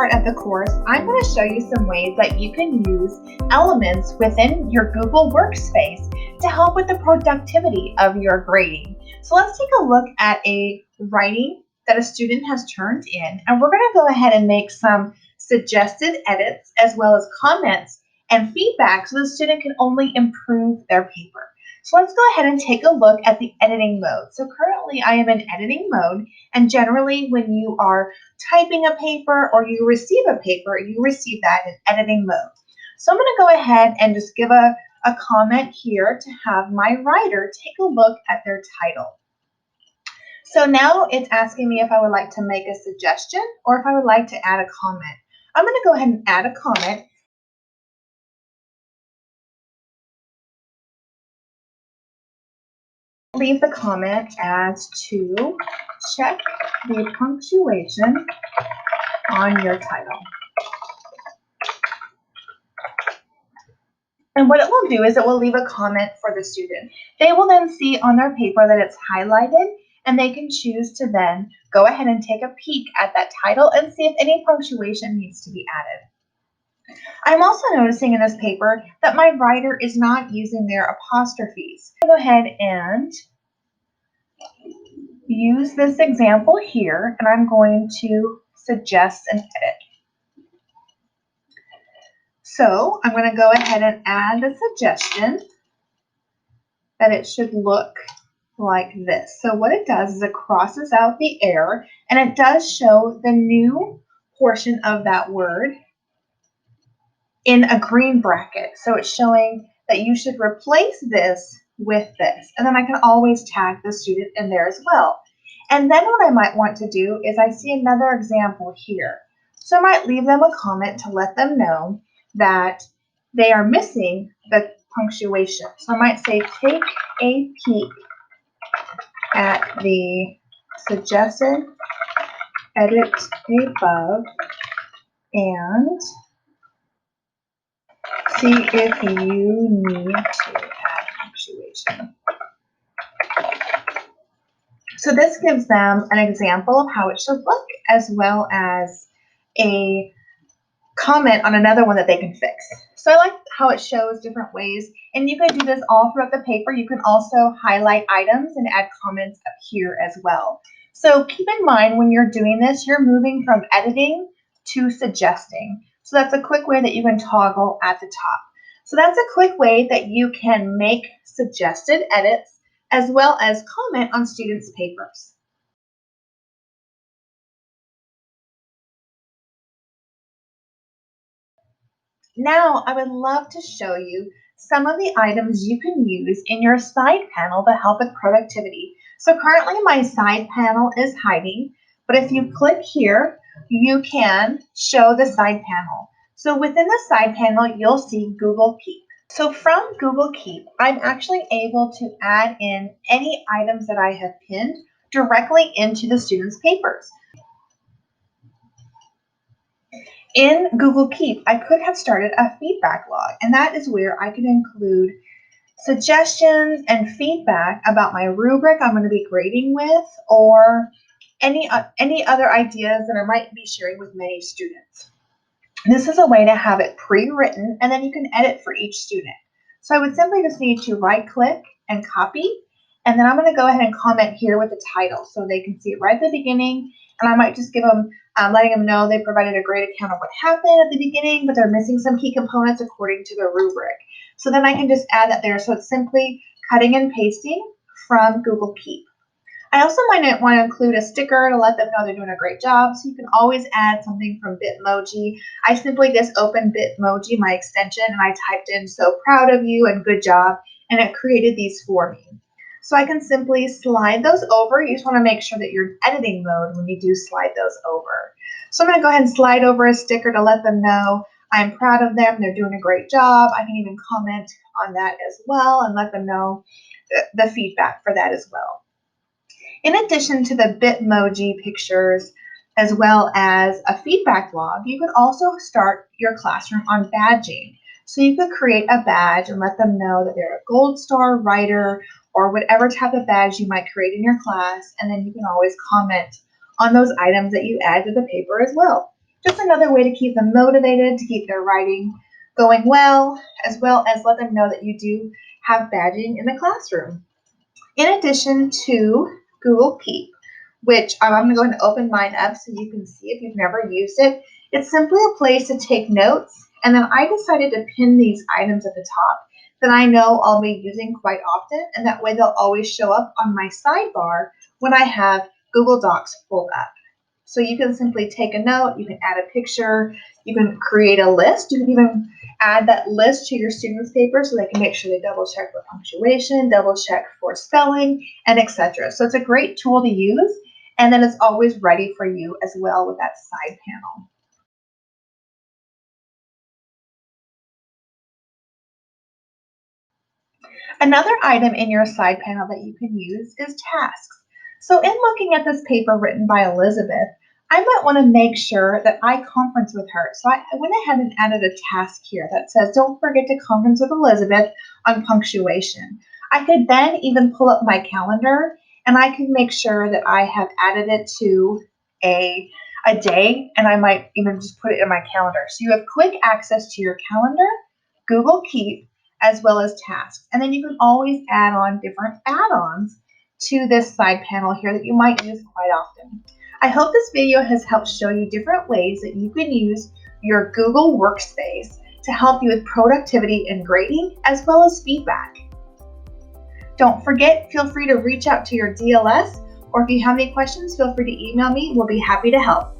part of the course, I'm going to show you some ways that you can use elements within your Google Workspace to help with the productivity of your grading. So let's take a look at a writing that a student has turned in, and we're going to go ahead and make some suggested edits as well as comments and feedback so the student can only improve their paper. So let's go ahead and take a look at the editing mode. So currently I am in editing mode, and generally when you are typing a paper or you receive a paper, you receive that in editing mode. So I'm going to go ahead and just give a comment here to have my writer take a look at their title. So now it's asking me if I would like to make a suggestion or if I would like to add a comment. I'm going to go ahead and add a comment. Leave the comment as to check the punctuation on your title. And what it will do is it will leave a comment for the student. They will then see on their paper that it's highlighted, and they can choose to then go ahead and take a peek at that title and see if any punctuation needs to be added. I'm also noticing in this paper that my writer is not using their apostrophes. I'll go ahead and use this example here, and I'm going to suggest an edit. So I'm going to go ahead and add the suggestion that it should look like this. So what it does is it crosses out the error, and it does show the new portion of that word in a green bracket. So it's showing that you should replace this with this. And then I can always tag the student in there as well. And then what I might want to do is I see another example here. So I might leave them a comment to let them know that they are missing the punctuation. So I might say, take a peek at the suggested edit above and see if you need to add punctuation. So this gives them an example of how it should look, as well as a comment on another one that they can fix. So I like how it shows different ways, and you can do this all throughout the paper. You can also highlight items and add comments up here as well. So keep in mind when you're doing this, you're moving from editing to suggesting. So that's a quick way that you can toggle at the top. So that's a quick way that you can make suggested edits as well as comment on students' papers. Now, I would love to show you some of the items you can use in your side panel to help with productivity. So currently my side panel is hiding, but if you click here, you can show the side panel. So within the side panel, you'll see Google Keep. So from Google Keep, I'm actually able to add in any items that I have pinned directly into the students' papers. In Google Keep, I could have started a feedback log, and that is where I can include suggestions and feedback about my rubric I'm going to be grading with, or any other ideas that I might be sharing with many students. This is a way to have it pre-written, and then you can edit for each student. So I would simply just need to right-click and copy, and then I'm going to go ahead and comment here with the title so they can see it right at the beginning, and I might just give them letting them know they provided a great account of what happened at the beginning, but they're missing some key components according to the rubric. So then I can just add that there. So it's simply cutting and pasting from Google Keep. I also might want to include a sticker to let them know they're doing a great job. So you can always add something from Bitmoji. I simply just opened Bitmoji, my extension, and I typed in "so proud of you" and "good job," and it created these for me. So I can simply slide those over. You just want to make sure that you're in editing mode when you do slide those over. So I'm going to go ahead and slide over a sticker to let them know I'm proud of them. They're doing a great job. I can even comment on that as well and let them know the feedback for that as well. In addition to the Bitmoji pictures, as well as a feedback log, you can also start your classroom on badging. So you could create a badge and let them know that they're a gold star writer or whatever type of badge you might create in your class, and then you can always comment on those items that you add to the paper as well. Just another way to keep them motivated, to keep their writing going well as let them know that you do have badging in the classroom. In addition to Google Keep, which I'm going to go ahead and open mine up so you can see if you've never used it. It's simply a place to take notes, and then I decided to pin these items at the top that I know I'll be using quite often, and that way they'll always show up on my sidebar when I have Google Docs pulled up. So you can simply take a note, you can add a picture, you can create a list, you can even add that list to your students' paper so they can make sure they double check for punctuation, double check for spelling, and etc. So it's a great tool to use, and then it's always ready for you as well with that side panel. Another item in your side panel that you can use is tasks. So in looking at this paper written by Elizabeth, I might want to make sure that I conference with her. So I went ahead and added a task here that says, don't forget to conference with Elizabeth on punctuation. I could then even pull up my calendar and I can make sure that I have added it to a day, and I might even just put it in my calendar. So you have quick access to your calendar, Google Keep, as well as tasks. And then you can always add on different add-ons to this side panel here that you might use quite often. I hope this video has helped show you different ways that you can use your Google Workspace to help you with productivity and grading, as well as feedback. Don't forget, feel free to reach out to your DLS, or if you have any questions, feel free to email me. We'll be happy to help.